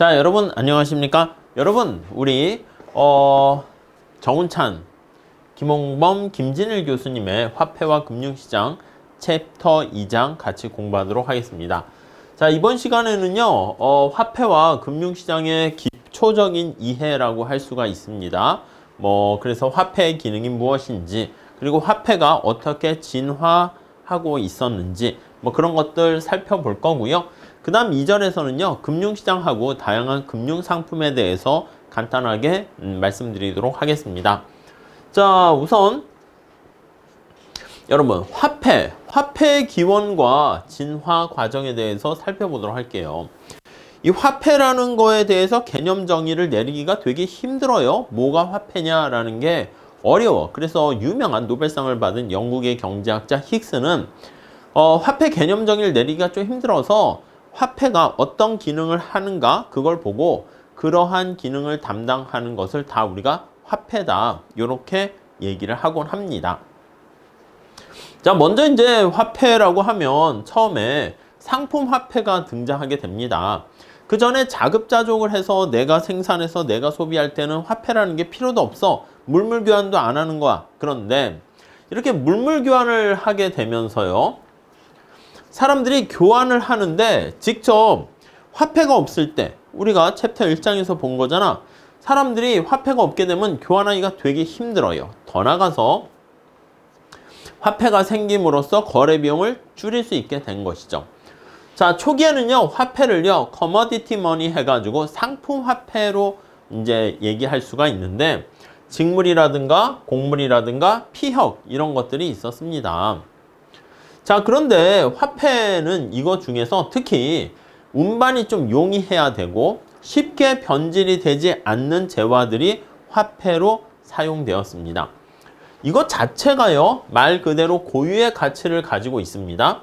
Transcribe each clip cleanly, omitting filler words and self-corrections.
자, 여러분 안녕하십니까? 여러분 우리 정운찬, 김홍범, 김진일 교수님의 화폐와 금융시장 챕터 2장 같이 공부하도록 하겠습니다. 자, 이번 시간에는요, 화폐와 금융시장의 기초적인 이해라고 할 수가 있습니다. 그래서 화폐의 기능이 무엇인지, 그리고 화폐가 어떻게 진화하고 있었는지, 그런 것들 살펴볼 거고요. 그 다음 2절에서는요, 금융시장하고 다양한 금융상품에 대해서 간단하게 말씀드리도록 하겠습니다. 자, 우선 여러분 화폐의 기원과 진화 과정에 대해서 살펴보도록 할게요. 이 화폐라는 거에 대해서 개념 정의를 내리기가 되게 힘들어요. 뭐가 화폐냐라는 게 어려워. 그래서 유명한 노벨상을 받은 영국의 경제학자 힉스는 화폐 개념 정의를 내리기가 좀 힘들어서 화폐가 어떤 기능을 하는가 그걸 보고 그러한 기능을 담당하는 것을 다 우리가 화폐다 이렇게 얘기를 하곤 합니다. 자, 먼저 이제 화폐라고 하면 처음에 상품 화폐가 등장하게 됩니다. 그 전에 자급자족을 해서 내가 생산해서 내가 소비할 때는 화폐라는 게 필요도 없어. 물물 교환도 안 하는 거야. 그런데 이렇게 물물 교환을 하게 되면서요, 사람들이 교환을 하는데 직접 화폐가 없을 때, 우리가 챕터 1장에서 본 거잖아. 사람들이 화폐가 없게 되면 교환하기가 되게 힘들어요. 더 나아가서 화폐가 생김으로써 거래 비용을 줄일 수 있게 된 것이죠. 자, 초기에는요, 화폐를요, 커머디티 머니 해가지고 상품 화폐로 이제 얘기할 수가 있는데, 직물이라든가 곡물이라든가 피혁 이런 것들이 있었습니다. 자, 그런데 화폐는 이거 중에서 특히 운반이 좀 용이해야 되고 쉽게 변질이 되지 않는 재화들이 화폐로 사용되었습니다. 이것 자체가요, 말 그대로 고유의 가치를 가지고 있습니다.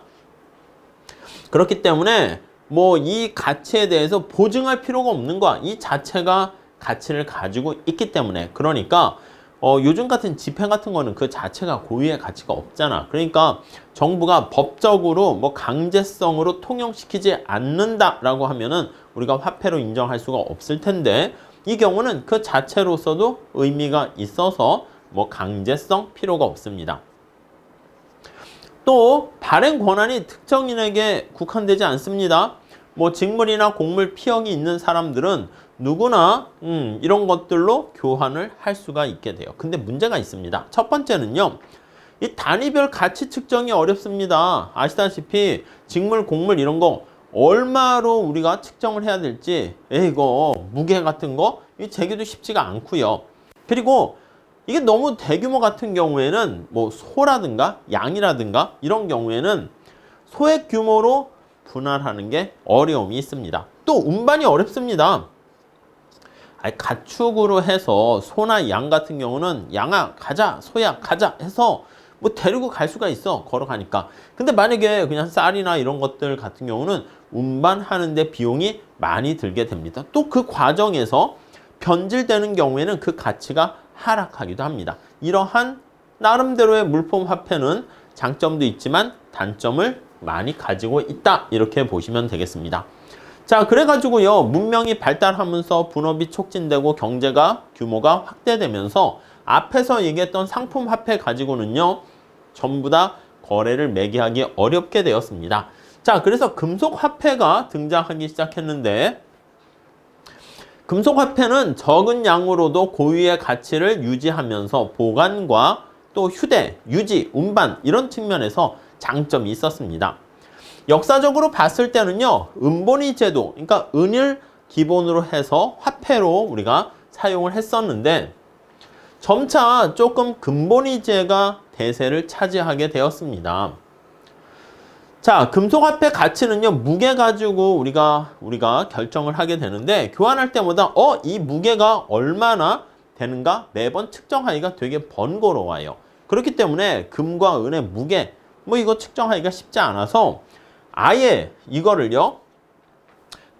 그렇기 때문에 이 가치에 대해서 보증할 필요가 없는 거야. 이 자체가 가치를 가지고 있기 때문에. 그러니까 요즘 같은 지폐 같은 거는 그 자체가 고유의 가치가 없잖아. 그러니까 정부가 법적으로 강제성으로 통용시키지 않는다라고 하면은 우리가 화폐로 인정할 수가 없을 텐데, 이 경우는 그 자체로서도 의미가 있어서 강제성 필요가 없습니다. 또 발행 권한이 특정인에게 국한되지 않습니다. 직물이나 곡물 피혁이 있는 사람들은 누구나 이런 것들로 교환을 할 수가 있게 돼요. 근데 문제가 있습니다. 첫 번째는요, 이 단위별 가치 측정이 어렵습니다. 아시다시피 직물, 곡물 이런 거 얼마로 우리가 측정을 해야 될지, 이거 무게 같은 거 이 재기도 쉽지가 않고요. 그리고 이게 너무 대규모 같은 경우에는 소라든가 양이라든가 이런 경우에는 소액 규모로 분할하는 게 어려움이 있습니다. 또 운반이 어렵습니다. 가축으로 해서 소나 양 같은 경우는 양아 가자, 소야 가자 해서 데리고 갈 수가 있어, 걸어가니까. 근데 만약에 그냥 쌀이나 이런 것들 같은 경우는 운반하는데 비용이 많이 들게 됩니다. 또 그 과정에서 변질되는 경우에는 그 가치가 하락하기도 합니다. 이러한 나름대로의 물품 화폐는 장점도 있지만 단점을 많이 가지고 있다, 이렇게 보시면 되겠습니다. 자, 그래가지고요, 문명이 발달하면서 분업이 촉진되고 경제가 규모가 확대되면서 앞에서 얘기했던 상품 화폐 가지고는요, 전부 다 거래를 매개하기 어렵게 되었습니다. 자, 그래서 금속 화폐가 등장하기 시작했는데, 금속 화폐는 적은 양으로도 고유의 가치를 유지하면서 보관과 또 휴대, 유지, 운반 이런 측면에서 장점이 있었습니다. 역사적으로 봤을 때는요, 은본위 제도, 그러니까 은을 기본으로 해서 화폐로 우리가 사용을 했었는데, 점차 조금 금본위제가 대세를 차지하게 되었습니다. 자, 금속화폐 가치는요, 무게 가지고 우리가 결정을 하게 되는데, 교환할 때마다 이 무게가 얼마나 되는가 매번 측정하기가 되게 번거로워요. 그렇기 때문에 금과 은의 무게 이거 측정하기가 쉽지 않아서 아예 이거를요,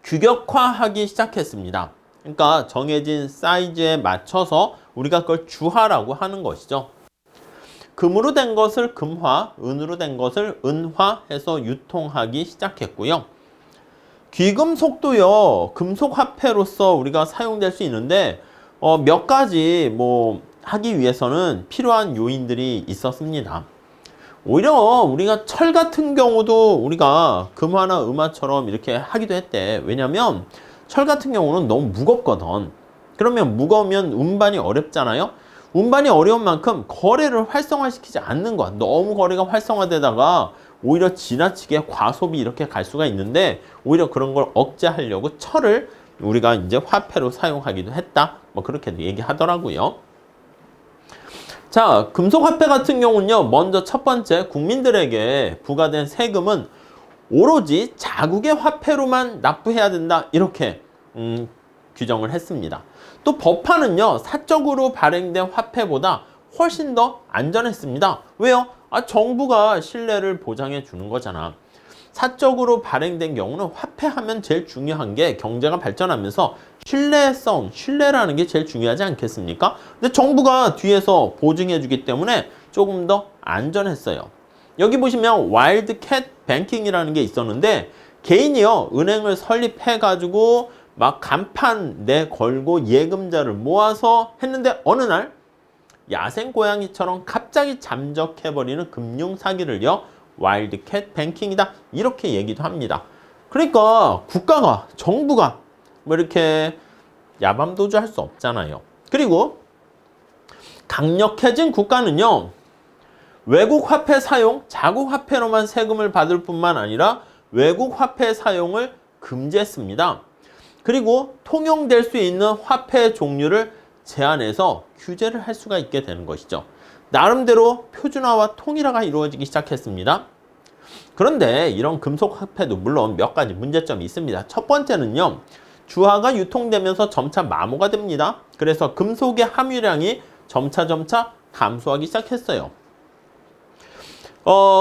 규격화하기 시작했습니다. 그러니까 정해진 사이즈에 맞춰서 우리가 그걸 주화라고 하는 것이죠. 금으로 된 것을 금화, 은으로 된 것을 은화 해서 유통하기 시작했고요. 귀금속도요, 금속 화폐로서 우리가 사용될 수 있는데, 몇 가지 뭐 하기 위해서는 필요한 요인들이 있었습니다. 오히려 우리가 철 같은 경우도 우리가 금화나 음화처럼 이렇게 하기도 했대. 왜냐면 철 같은 경우는 너무 무겁거든. 그러면 무거우면 운반이 어렵잖아요. 운반이 어려운 만큼 거래를 활성화시키지 않는 거야. 너무 거래가 활성화되다가 오히려 지나치게 과소비 이렇게 갈 수가 있는데, 오히려 그런 걸 억제하려고 철을 우리가 이제 화폐로 사용하기도 했다. 뭐 그렇게도 얘기하더라고요. 자, 금속 화폐 같은 경우는요, 먼저 첫 번째 국민들에게 부과된 세금은 오로지 자국의 화폐로만 납부해야 된다. 이렇게 규정을 했습니다. 또 법화는요, 사적으로 발행된 화폐보다 훨씬 더 안전했습니다. 왜요? 정부가 신뢰를 보장해 주는 거잖아. 사적으로 발행된 경우는 화폐하면 제일 중요한 게 경제가 발전하면서 신뢰성, 신뢰라는 게 제일 중요하지 않겠습니까? 근데 정부가 뒤에서 보증해 주기 때문에 조금 더 안전했어요. 여기 보시면 와일드캣 뱅킹이라는 게 있었는데, 개인이요, 은행을 설립해 가지고 막 간판 내 걸고 예금자를 모아서 했는데, 어느 날 야생 고양이처럼 갑자기 잠적해버리는 금융 사기를요, 와일드캣 뱅킹이다, 이렇게 얘기도 합니다. 그러니까 국가가, 정부가 뭐 이렇게 야밤도주 할 수 없잖아요. 그리고 강력해진 국가는요, 외국 화폐 사용, 자국 화폐로만 세금을 받을 뿐만 아니라 외국 화폐 사용을 금지했습니다. 그리고 통용될 수 있는 화폐 종류를 제한해서 규제를 할 수가 있게 되는 것이죠. 나름대로 표준화와 통일화가 이루어지기 시작했습니다. 그런데 이런 금속 화폐도 물론 몇 가지 문제점이 있습니다. 첫 번째는요, 주화가 유통되면서 점차 마모가 됩니다. 그래서 금속의 함유량이 점차 감소하기 시작했어요.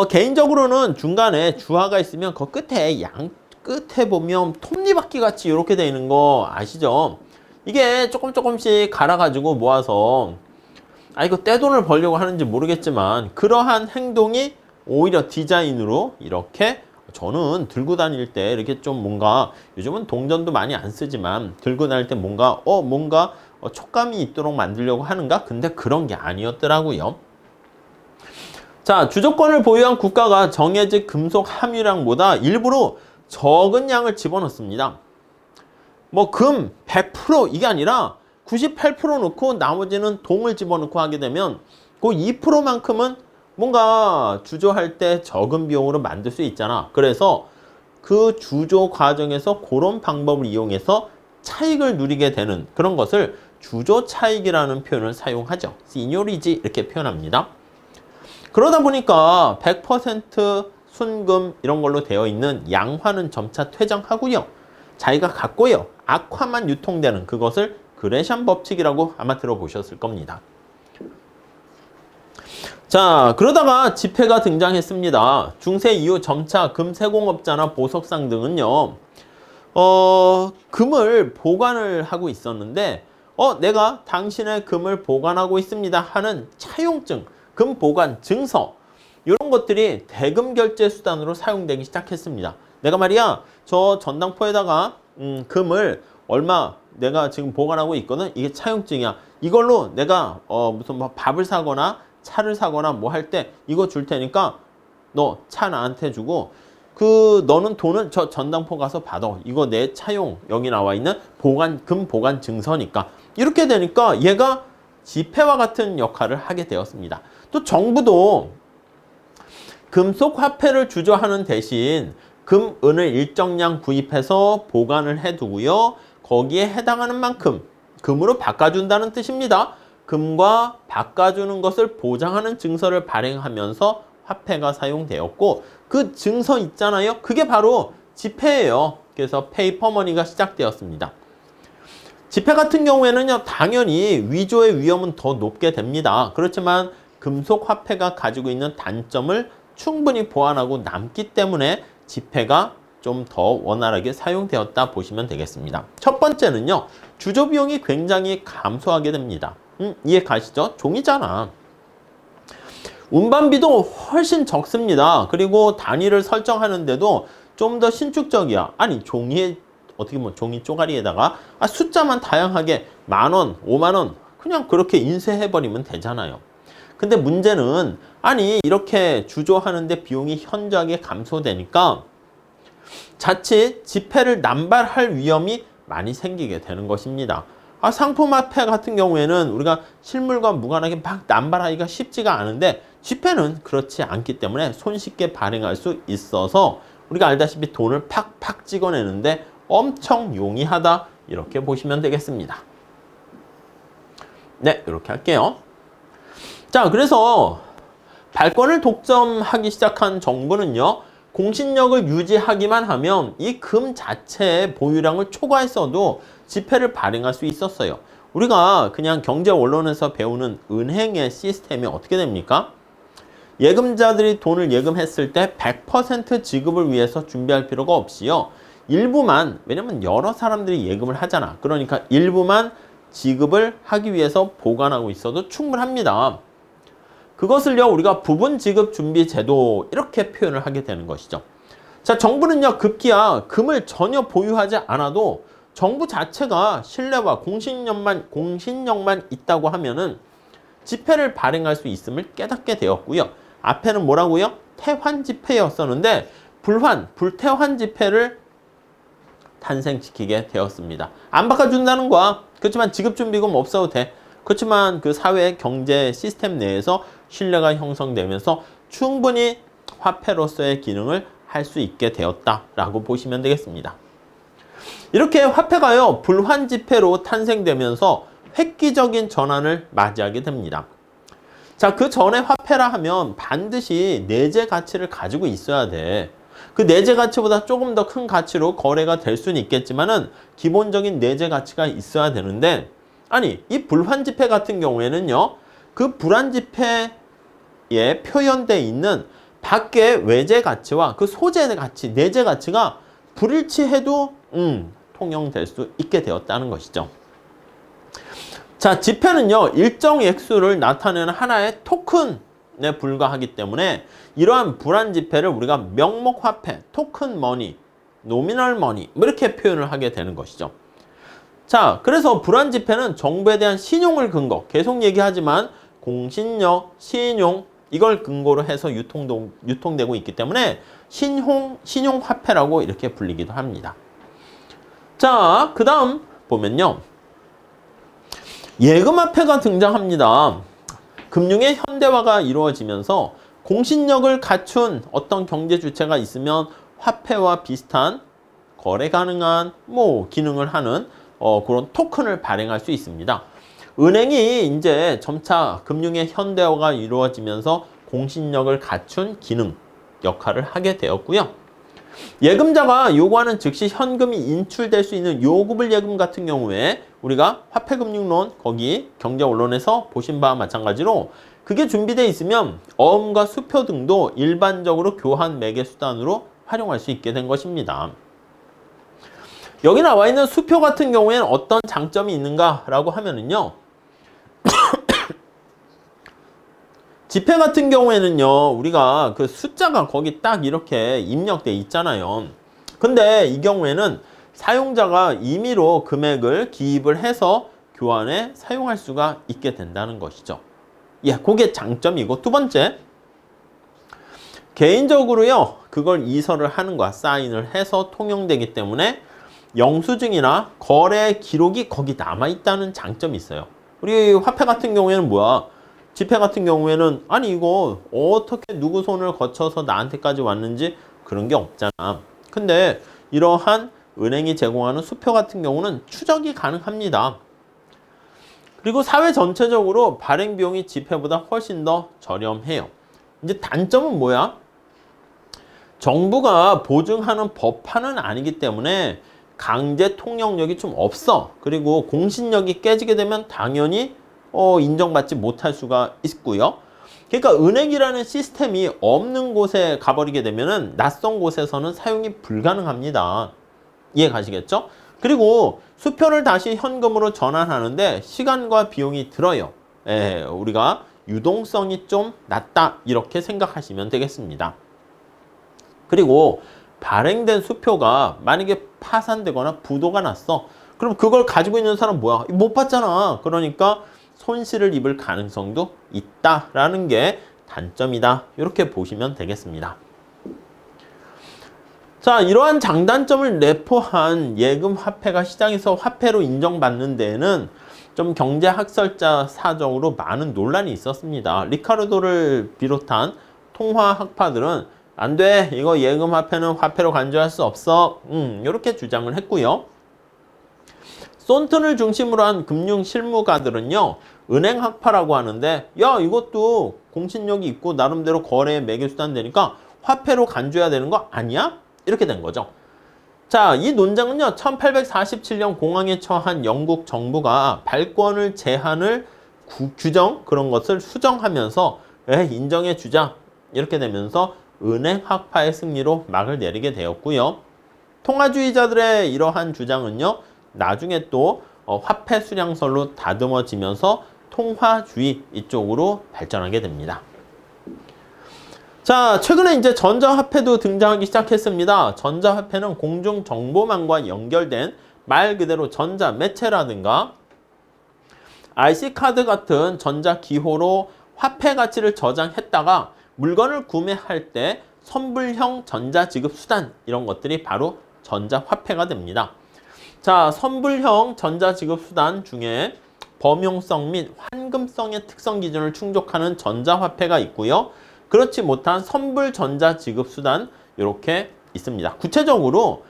개인적으로는 중간에 주화가 있으면 그 끝에 보면 톱니바퀴 같이 이렇게 되어 있는 거 아시죠? 이게 조금씩 갈아가지고 모아서, 이거 떼돈을 벌려고 하는지 모르겠지만, 그러한 행동이 오히려 디자인으로 이렇게, 저는 들고 다닐 때 이렇게 좀 뭔가, 요즘은 동전도 많이 안 쓰지만 들고 다닐 때 뭔가 촉감이 있도록 만들려고 하는가? 근데 그런 게 아니었더라고요. 자, 주조권을 보유한 국가가 정해진 금속 함유량보다 일부러 적은 양을 집어넣습니다. 뭐 금 100% 이게 아니라 98% 넣고 나머지는 동을 집어넣고 하게 되면 그 2%만큼은 뭔가 주조할 때 적은 비용으로 만들 수 있잖아. 그래서 그 주조 과정에서 그런 방법을 이용해서 차익을 누리게 되는 그런 것을 주조 차익이라는 표현을 사용하죠. 시뇨리지 이렇게 표현합니다. 그러다 보니까 100% 순금 이런 걸로 되어 있는 양화는 점차 퇴장하고요. 자기가 갖고요, 악화만 유통되는 그것을 그레샴 법칙이라고 아마 들어보셨을 겁니다. 자, 그러다가 지폐가 등장했습니다. 중세 이후 점차 금세공업자나 보석상 등은요, 금을 보관을 하고 있었는데, 내가 당신의 금을 보관하고 있습니다 하는 차용증, 금 보관 증서, 이런 것들이 대금 결제 수단으로 사용되기 시작했습니다. 내가 말이야, 저 전당포에다가 금을 얼마 내가 지금 보관하고 있거든. 이게 차용증이야. 이걸로 내가 무슨 뭐 밥을 사거나 차를 사거나 뭐 할 때 이거 줄 테니까 너 차 나한테 주고 너는 돈은 저 전당포 가서 받아. 이거 내 차용, 여기 나와 있는 금 보관 증서니까. 이렇게 되니까 얘가 지폐와 같은 역할을 하게 되었습니다. 또 정부도 금속 화폐를 주조하는 대신 금, 은을 일정량 구입해서 보관을 해두고요. 거기에 해당하는 만큼 금으로 바꿔준다는 뜻입니다. 금과 바꿔주는 것을 보장하는 증서를 발행하면서 화폐가 사용되었고, 그 증서 있잖아요. 그게 바로 지폐예요. 그래서 페이퍼머니가 시작되었습니다. 지폐 같은 경우에는요, 당연히 위조의 위험은 더 높게 됩니다. 그렇지만 금속 화폐가 가지고 있는 단점을 충분히 보완하고 남기 때문에 지폐가 좀 더 원활하게 사용되었다 보시면 되겠습니다. 첫 번째는요, 주조 비용이 굉장히 감소하게 됩니다. 이해 가시죠? 종이잖아. 운반비도 훨씬 적습니다. 그리고 단위를 설정하는데도 좀 더 신축적이야. 아니 종이에 어떻게 보면 종이 쪼가리에다가 숫자만 다양하게 10,000원, 50,000원 그냥 그렇게 인쇄해버리면 되잖아요. 근데 문제는 아니 이렇게 주조하는데 비용이 현저하게 감소되니까 자칫 지폐를 남발할 위험이 많이 생기게 되는 것입니다. 상품화폐 같은 경우에는 우리가 실물과 무관하게 막 남발하기가 쉽지가 않은데 지폐는 그렇지 않기 때문에 손쉽게 발행할 수 있어서 우리가 알다시피 돈을 팍팍 찍어내는데 엄청 용이하다 이렇게 보시면 되겠습니다. 네, 이렇게 할게요. 자, 그래서 발권을 독점하기 시작한 정부는요, 공신력을 유지하기만 하면 이 금 자체의 보유량을 초과했어도 지폐를 발행할 수 있었어요. 우리가 그냥 경제 원론에서 배우는 은행의 시스템이 어떻게 됩니까? 예금자들이 돈을 예금했을 때 100% 지급을 위해서 준비할 필요가 없이요. 일부만, 왜냐면 여러 사람들이 예금을 하잖아. 그러니까 일부만 지급을 하기 위해서 보관하고 있어도 충분합니다. 그것을요, 우리가 부분 지급 준비 제도 이렇게 표현을 하게 되는 것이죠. 자, 정부는요, 급기야 금을 전혀 보유하지 않아도 정부 자체가 신뢰와 공신력만 있다고 하면은 지폐를 발행할 수 있음을 깨닫게 되었고요. 앞에는 뭐라고요? 태환 지폐였었는데 불태환 지폐를 탄생시키게 되었습니다. 안 바꿔준다는 거야. 그렇지만 지급준비금 없어도 돼. 그렇지만 그 사회 경제 시스템 내에서 신뢰가 형성되면서 충분히 화폐로서의 기능을 할 수 있게 되었다라고 보시면 되겠습니다. 이렇게 화폐가요, 불환지폐로 탄생되면서 획기적인 전환을 맞이하게 됩니다. 자, 그 전에 화폐라 하면 반드시 내재 가치를 가지고 있어야 돼. 그 내재 가치보다 조금 더 큰 가치로 거래가 될 수는 있겠지만은 기본적인 내재 가치가 있어야 되는데, 아니, 이 불환지폐 같은 경우에는요, 그 불환지폐에 표현되어 있는 밖의 외재 가치와 그 소재 가치, 내재 가치가 불일치해도 통용될 수 있게 되었다는 것이죠. 자, 지폐는요, 일정 액수를 나타내는 하나의 토큰에 불과하기 때문에 이러한 불환지폐를 우리가 명목화폐, 토큰 머니, 노미널 머니 이렇게 표현을 하게 되는 것이죠. 자, 그래서 불환지폐는 정부에 대한 신용을 근거, 계속 얘기하지만 공신력, 신용 이걸 근거로 해서 유통되고 있기 때문에 신용화폐라고 이렇게 불리기도 합니다. 자, 그 다음 보면요, 예금화폐가 등장합니다. 금융의 현대화가 이루어지면서 공신력을 갖춘 어떤 경제 주체가 있으면 화폐와 비슷한 거래 가능한 기능을 하는 그런 토큰을 발행할 수 있습니다. 은행이 이제 점차 금융의 현대화가 이루어지면서 공신력을 갖춘 기능, 역할을 하게 되었고요. 예금자가 요구하는 즉시 현금이 인출될 수 있는 요구불 예금 같은 경우에 우리가 화폐금융론, 거기 경제원론에서 보신 바와 마찬가지로 그게 준비되어 있으면 어음과 수표 등도 일반적으로 교환 매개 수단으로 활용할 수 있게 된 것입니다. 여기 나와 있는 수표 같은 경우에는 어떤 장점이 있는가라고 하면은요, 지폐 같은 경우에는요, 우리가 그 숫자가 거기 딱 이렇게 입력돼 있잖아요. 근데 이 경우에는 사용자가 임의로 금액을 기입을 해서 교환에 사용할 수가 있게 된다는 것이죠. 예, 그게 장점이고, 두 번째, 개인적으로요, 그걸 이설을 하는 거야. 사인을 해서 통용되기 때문에 영수증이나 거래 기록이 거기 남아있다는 장점이 있어요. 우리 화폐 같은 경우에는 뭐야? 지폐 같은 경우에는 아니 이거 어떻게 누구 손을 거쳐서 나한테까지 왔는지 그런 게 없잖아. 근데 이러한 은행이 제공하는 수표 같은 경우는 추적이 가능합니다. 그리고 사회 전체적으로 발행 비용이 지폐보다 훨씬 더 저렴해요. 이제 단점은 뭐야? 정부가 보증하는 법화는 아니기 때문에 강제 통용력이 좀 없어. 그리고 공신력이 깨지게 되면 당연히 인정받지 못할 수가 있고요. 그러니까 은행이라는 시스템이 없는 곳에 가버리게 되면은 낯선 곳에서는 사용이 불가능합니다. 이해 가시겠죠? 그리고 수표를 다시 현금으로 전환하는데 시간과 비용이 들어요. 우리가 유동성이 좀 낮다 이렇게 생각하시면 되겠습니다. 그리고 발행된 수표가 만약에 파산되거나 부도가 났어. 그럼 그걸 가지고 있는 사람 뭐야? 못 받잖아. 그러니까 손실을 입을 가능성도 있다라는 게 단점이다. 이렇게 보시면 되겠습니다. 자, 이러한 장단점을 내포한 예금 화폐가 시장에서 화폐로 인정받는 데에는 좀 경제학설자 사정으로 많은 논란이 있었습니다. 리카르도를 비롯한 통화학파들은 안 돼. 이거 예금 화폐는 화폐로 간주할 수 없어. 이렇게 주장을 했고요. 손튼을 중심으로 한 금융 실무가들은요. 은행학파라고 하는데 야, 이것도 공신력이 있고 나름대로 거래의 매개수단 되니까 화폐로 간주해야 되는 거 아니야? 이렇게 된 거죠. 자, 이 논쟁은요. 1847년 공황에 처한 영국 정부가 발권을 제한을 규정 그런 것을 수정하면서 인정해 주자. 이렇게 되면서 은행학파의 승리로 막을 내리게 되었고요. 통화주의자들의 이러한 주장은요. 나중에 또 화폐 수량설로 다듬어지면서 통화주의 이쪽으로 발전하게 됩니다. 자, 최근에 이제 전자화폐도 등장하기 시작했습니다. 전자화폐는 공중정보망과 연결된 말 그대로 전자매체라든가 IC카드 같은 전자기호로 화폐 가치를 저장했다가 물건을 구매할 때 선불형 전자지급수단 이런 것들이 바로 전자화폐가 됩니다. 자, 선불형 전자지급수단 중에 범용성 및 환금성의 특성 기준을 충족하는 전자화폐가 있고요. 그렇지 못한 선불 전자지급수단 이렇게 있습니다. 구체적으로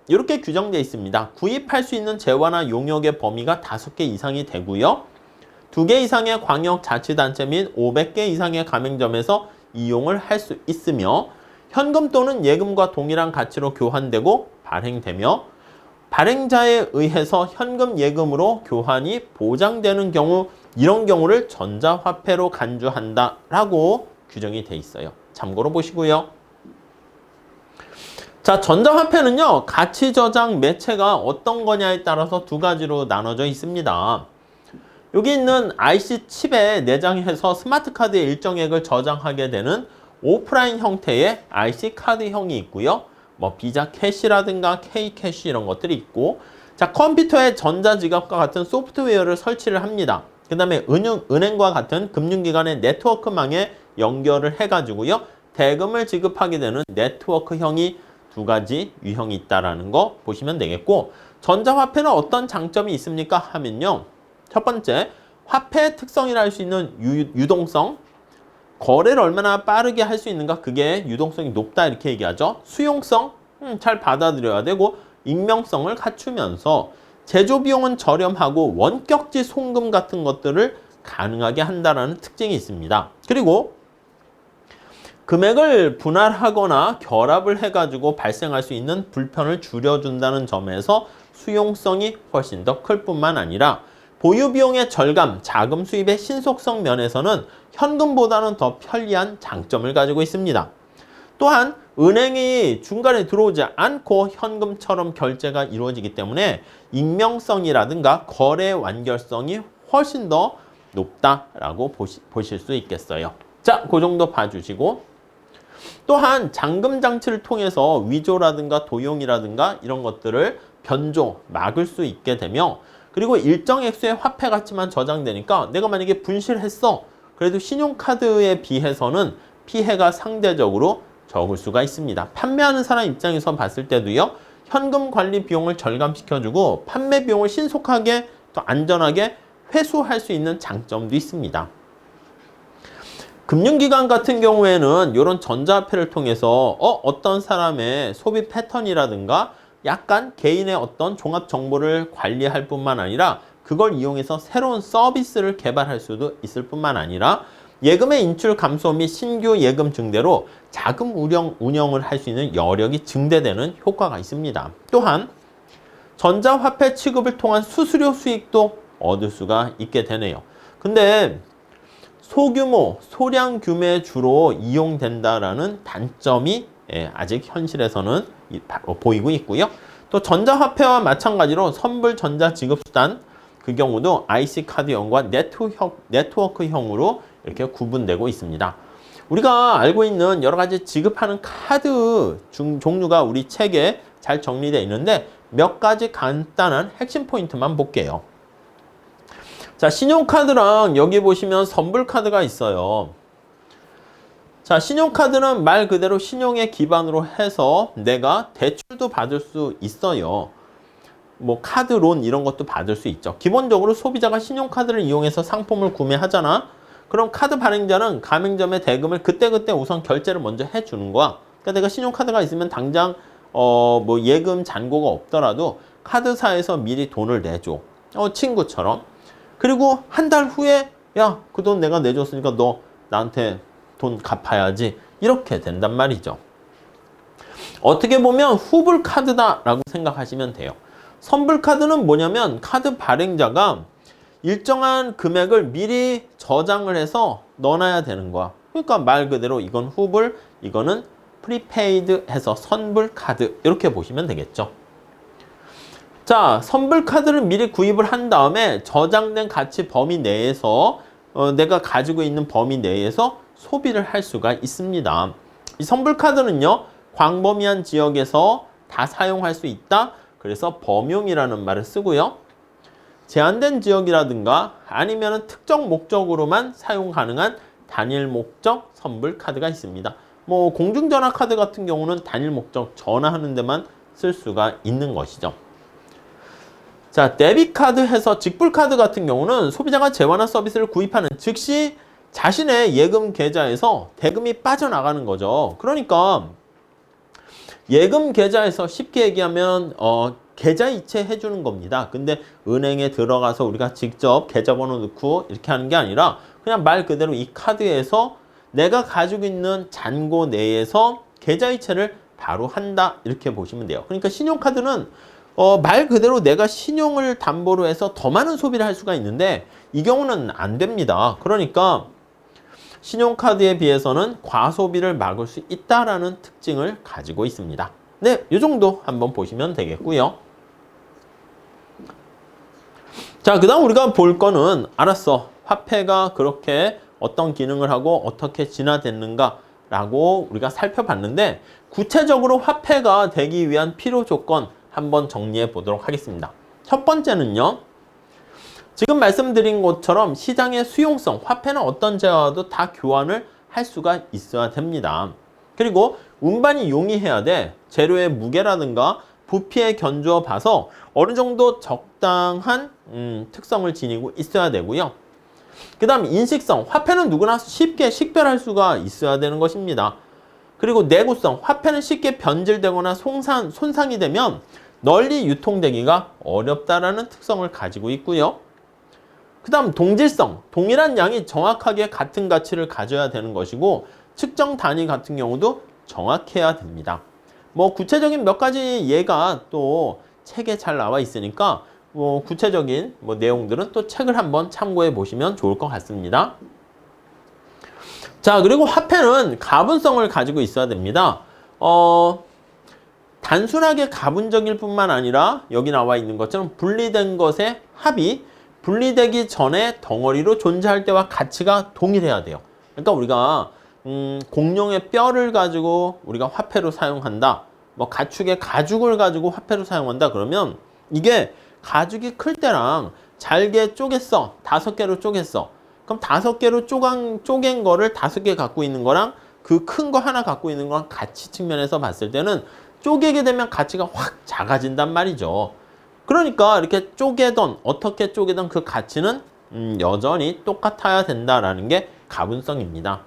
이렇게 규정되어 있습니다. 구입할 수 있는 재화나 용역의 범위가 5개 이상이 되고요. 2개 이상의 광역자치단체 및 500개 이상의 가맹점에서 이용을 할 수 있으며 현금 또는 예금과 동일한 가치로 교환되고 발행되며 발행자에 의해서 현금 예금으로 교환이 보장되는 경우 이런 경우를 전자화폐로 간주한다라고 규정이 돼 있어요. 참고로 보시고요. 자, 전자화폐는요. 가치 저장 매체가 어떤 거냐에 따라서 두 가지로 나눠져 있습니다. 여기 있는 IC 칩에 내장해서 스마트 카드의 일정액을 저장하게 되는 오프라인 형태의 IC 카드형이 있고요. 뭐 비자 캐시라든가 K 캐시 이런 것들이 있고, 자, 컴퓨터에 전자지갑과 같은 소프트웨어를 설치를 합니다. 그 다음에 은행과 같은 금융기관의 네트워크망에 연결을 해가지고요. 대금을 지급하게 되는 네트워크형이 두 가지 유형이 있다라는 거 보시면 되겠고, 전자화폐는 어떤 장점이 있습니까? 하면요. 첫 번째, 화폐의 특성이라 할 수 있는 유동성. 거래를 얼마나 빠르게 할 수 있는가? 그게 유동성이 높다 이렇게 얘기하죠. 수용성, 잘 받아들여야 되고, 익명성을 갖추면서 제조 비용은 저렴하고 원격지 송금 같은 것들을 가능하게 한다는 특징이 있습니다. 그리고 금액을 분할하거나 결합을 해가지고 발생할 수 있는 불편을 줄여준다는 점에서 수용성이 훨씬 더 클 뿐만 아니라 보유 비용의 절감, 자금 수입의 신속성 면에서는 현금보다는 더 편리한 장점을 가지고 있습니다. 또한 은행이 중간에 들어오지 않고 현금처럼 결제가 이루어지기 때문에 익명성이라든가 거래 완결성이 훨씬 더 높다라고 보실 수 있겠어요. 자, 그 정도 봐주시고, 또한 잠금 장치를 통해서 위조라든가 도용이라든가 이런 것들을 변조, 막을 수 있게 되며, 그리고 일정 액수의 화폐 가치만 저장되니까 내가 만약에 분실했어. 그래도 신용카드에 비해서는 피해가 상대적으로 적을 수가 있습니다. 판매하는 사람 입장에서 봤을 때도요. 현금 관리 비용을 절감시켜주고 판매 비용을 신속하게 또 안전하게 회수할 수 있는 장점도 있습니다. 금융기관 같은 경우에는 이런 전자화폐를 통해서 어떤 사람의 소비 패턴이라든가 약간 개인의 어떤 종합 정보를 관리할 뿐만 아니라 그걸 이용해서 새로운 서비스를 개발할 수도 있을 뿐만 아니라 예금의 인출 감소 및 신규 예금 증대로 자금 운영을 할 수 있는 여력이 증대되는 효과가 있습니다. 또한 전자화폐 취급을 통한 수수료 수익도 얻을 수가 있게 되네요. 근데 소규모, 소량 규모에 주로 이용된다라는 단점이 아직 현실에서는 보이고 있고요. 또 전자화폐와 마찬가지로 선불 전자지급수단 그 경우도 IC카드형과 네트워크형으로 이렇게 구분되고 있습니다. 우리가 알고 있는 여러 가지 지급하는 카드 종류가 우리 책에 잘 정리되어 있는데 몇 가지 간단한 핵심 포인트만 볼게요. 자, 신용카드랑 여기 보시면 선불카드가 있어요. 자, 신용카드는 말 그대로 신용에 기반으로 해서 내가 대출도 받을 수 있어요. 뭐 카드론 이런 것도 받을 수 있죠. 기본적으로 소비자가 신용카드를 이용해서 상품을 구매하잖아. 그럼 카드 발행자는 가맹점에 대금을 그때그때 우선 결제를 먼저 해주는 거야. 그러니까 내가 신용카드가 있으면 당장 뭐 예금 잔고가 없더라도 카드사에서 미리 돈을 내줘. 친구처럼. 그리고 한 달 후에 야, 그 돈 내가 내줬으니까 너 나한테 돈 갚아야지. 이렇게 된단 말이죠. 어떻게 보면 후불카드다라고 생각하시면 돼요. 선불카드는 뭐냐면 카드 발행자가 일정한 금액을 미리 저장을 해서 넣어놔야 되는 거야. 그러니까 말 그대로 이건 후불, 이거는 프리페이드 해서 선불카드 이렇게 보시면 되겠죠. 자, 선불카드를 미리 구입을 한 다음에 저장된 가치 범위 내에서 내가 가지고 있는 범위 내에서 소비를 할 수가 있습니다. 이 선불카드는요, 광범위한 지역에서 다 사용할 수 있다. 그래서 범용이라는 말을 쓰고요. 제한된 지역이라든가 아니면 특정 목적으로만 사용 가능한 단일 목적 선불카드가 있습니다. 뭐 공중전화 카드 같은 경우는 단일 목적 전화하는 데만 쓸 수가 있는 것이죠. 자, 데비카드 해서 직불카드 같은 경우는 소비자가 재화나 서비스를 구입하는 즉시 자신의 예금 계좌에서 대금이 빠져나가는 거죠. 그러니까 예금 계좌에서 쉽게 얘기하면 계좌 이체 해주는 겁니다. 근데 은행에 들어가서 우리가 직접 계좌번호 넣고 이렇게 하는 게 아니라 그냥 말 그대로 이 카드에서 내가 가지고 있는 잔고 내에서 계좌 이체를 바로 한다 이렇게 보시면 돼요. 그러니까 신용카드는 말 그대로 내가 신용을 담보로 해서 더 많은 소비를 할 수가 있는데 이 경우는 안 됩니다. 그러니까 신용카드에 비해서는 과소비를 막을 수 있다라는 특징을 가지고 있습니다. 네, 이 정도 한번 보시면 되겠고요. 자, 그 다음 우리가 볼 거는 알았어. 화폐가 그렇게 어떤 기능을 하고 어떻게 진화됐는가 라고 우리가 살펴봤는데 구체적으로 화폐가 되기 위한 필요 조건 한번 정리해 보도록 하겠습니다. 첫 번째는요. 지금 말씀드린 것처럼 시장의 수용성, 화폐는 어떤 재화와도 다 교환을 할 수가 있어야 됩니다. 그리고 운반이 용이해야 돼. 재료의 무게라든가 부피에 견주어 봐서 어느 정도 적당한 특성을 지니고 있어야 되고요. 그 다음 인식성, 화폐는 누구나 쉽게 식별할 수가 있어야 되는 것입니다. 그리고 내구성, 화폐는 쉽게 변질되거나 손상이 되면 널리 유통되기가 어렵다라는 특성을 가지고 있고요. 그 다음 동질성, 동일한 양이 정확하게 같은 가치를 가져야 되는 것이고 측정 단위 같은 경우도 정확해야 됩니다. 뭐 구체적인 몇 가지 예가 또 책에 잘 나와 있으니까 뭐 구체적인 내용들은 또 책을 한번 참고해 보시면 좋을 것 같습니다. 자, 그리고 화폐는 가분성을 가지고 있어야 됩니다. 단순하게 가분적일 뿐만 아니라 여기 나와 있는 것처럼 분리된 것의 합이 분리되기 전에 덩어리로 존재할 때와 가치가 동일해야 돼요. 그러니까 우리가 공룡의 뼈를 가지고 우리가 화폐로 사용한다. 뭐 가축의 가죽을 가지고 화폐로 사용한다. 그러면 이게 가죽이 클 때랑 잘게 쪼갰어. 5개로 쪼갰어. 그럼 5개로 쪼갠 거를 5개 갖고 있는 거랑 그 큰 거 하나 갖고 있는 거랑 가치 측면에서 봤을 때는 쪼개게 되면 가치가 확 작아진단 말이죠. 그러니까 이렇게 어떻게 쪼개던 그 가치는 여전히 똑같아야 된다라는 게 가분성입니다.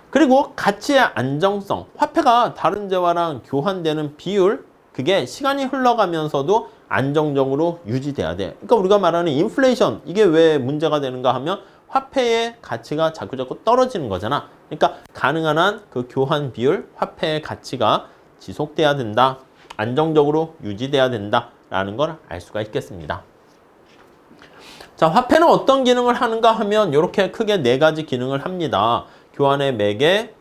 그리고 가치의 안정성, 화폐가 다른 재화랑 교환되는 비율, 그게 시간이 흘러가면서도 안정적으로 유지돼야 돼. 그러니까 우리가 말하는 인플레이션, 이게 왜 문제가 되는가 하면 화폐의 가치가 자꾸자꾸 떨어지는 거잖아. 그러니까 가능한 한 그 교환 비율, 화폐의 가치가 지속돼야 된다. 안정적으로 유지돼야 된다. 라는 걸 알 수가 있겠습니다. 자, 화폐는 어떤 기능을 하는가 하면 이렇게 크게 4가지 기능을 합니다. 교환의 매개,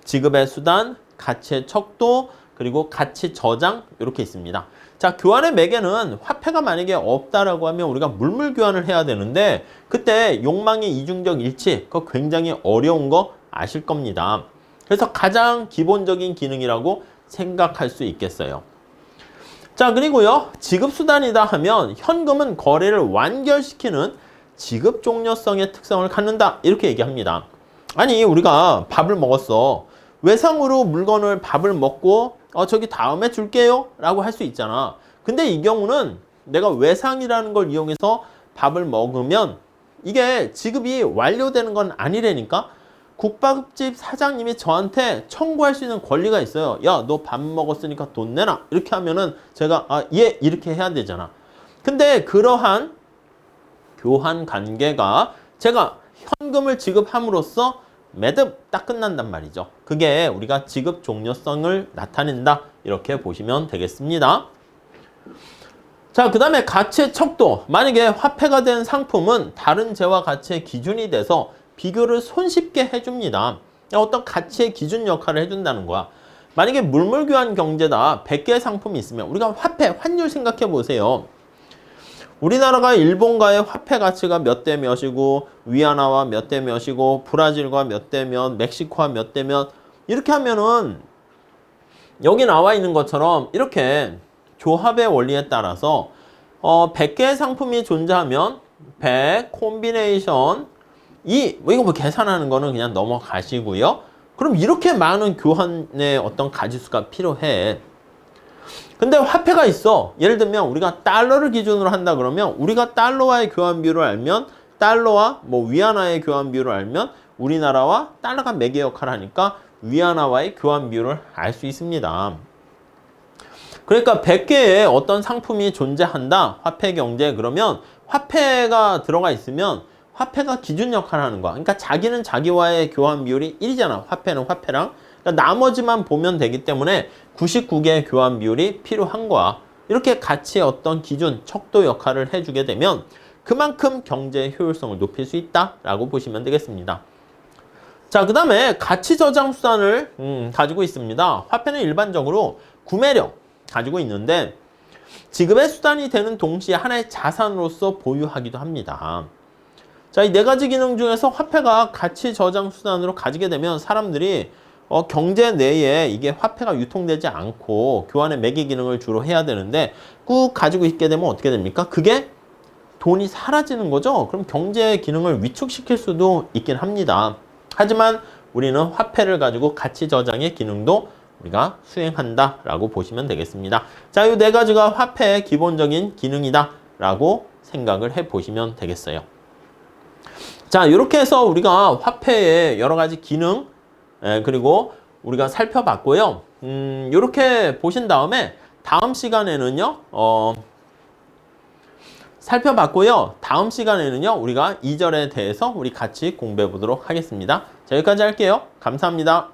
지급의 수단, 가치의 척도, 그리고 가치 저장 이렇게 있습니다. 자, 교환의 매개는 화폐가 만약에 없다라고 하면 우리가 물물 교환을 해야 되는데 그때 욕망의 이중적 일치, 그거 굉장히 어려운 거 아실 겁니다. 그래서 가장 기본적인 기능이라고 생각할 수 있겠어요. 자, 그리고요, 지급수단이다 하면 현금은 거래를 완결시키는 지급 종료성의 특성을 갖는다, 이렇게 얘기합니다. 아니, 우리가 밥을 먹었어. 외상으로 물건을 밥을 먹고 저기 다음에 줄게요 라고 할 수 있잖아. 근데 이 경우는 내가 외상이라는 걸 이용해서 밥을 먹으면 이게 지급이 완료되는 건 아니라니까. 국밥집 사장님이 저한테 청구할 수 있는 권리가 있어요. 야, 너 밥 먹었으니까 돈 내놔. 이렇게 하면은 제가 예, 이렇게 해야 되잖아. 근데 그러한 교환 관계가 제가 현금을 지급함으로써 매듭 딱 끝난단 말이죠. 그게 우리가 지급 종료성을 나타낸다, 이렇게 보시면 되겠습니다. 자, 그 다음에 가치의 척도. 만약에 화폐가 된 상품은 다른 재화 가치의 기준이 돼서 비교를 손쉽게 해줍니다. 어떤 가치의 기준 역할을 해준다는 거야. 만약에 물물교환 경제다, 100개의 상품이 있으면 우리가 화폐, 환율 생각해 보세요. 우리나라가 일본과의 화폐 가치가 몇 대 몇이고, 위안화와 몇 대 몇이고, 브라질과 몇 대 몇, 멕시코와 몇 대 몇, 이렇게 하면은 여기 나와 있는 것처럼 이렇게 조합의 원리에 따라서 100개의 상품이 존재하면 100 콤비네이션 이거 뭐 계산하는 거는 그냥 넘어가시고요. 그럼 이렇게 많은 교환의 어떤 가지수가 필요해. 근데 화폐가 있어. 예를 들면 우리가 달러를 기준으로 한다 그러면 우리가 달러와의 교환 비율을 알면, 달러와 뭐 위안화의 교환 비율을 알면 우리나라와 달러가 매개 역할을 하니까 위안화와의 교환 비율을 알 수 있습니다. 그러니까 100개의 어떤 상품이 존재한다, 화폐 경제. 그러면 화폐가 들어가 있으면 화폐가 기준 역할을 하는 거야. 그러니까 자기는 자기와의 교환 비율이 1이잖아. 화폐는 화폐랑. 그러니까 나머지만 보면 되기 때문에 99개의 교환 비율이 필요한 거야. 이렇게 가치의 어떤 기준, 척도 역할을 해주게 되면 그만큼 경제의 효율성을 높일 수 있다라고 보시면 되겠습니다. 자, 그 다음에 가치 저장 수단을 가지고 있습니다. 화폐는 일반적으로 구매력 가지고 있는데 지급의 수단이 되는 동시에 하나의 자산으로서 보유하기도 합니다. 자, 이 네 가지 기능 중에서 화폐가 가치 저장 수단으로 가지게 되면 사람들이 경제 내에 이게 화폐가 유통되지 않고 교환의 매개 기능을 주로 해야 되는데 꾹 가지고 있게 되면 어떻게 됩니까? 그게 돈이 사라지는 거죠. 그럼 경제 기능을 위축시킬 수도 있긴 합니다. 하지만 우리는 화폐를 가지고 가치 저장의 기능도 우리가 수행한다라고 보시면 되겠습니다. 자, 이 네 가지가 화폐의 기본적인 기능이다라고 생각을 해보시면 되겠어요. 자, 이렇게 해서 우리가 화폐의 여러 가지 기능, 그리고 우리가 살펴봤고요. 이렇게 보신 다음에 다음 시간에는요, 살펴봤고요. 다음 시간에는요, 우리가 2절에 대해서 우리 같이 공부해 보도록 하겠습니다. 자, 여기까지 할게요. 감사합니다.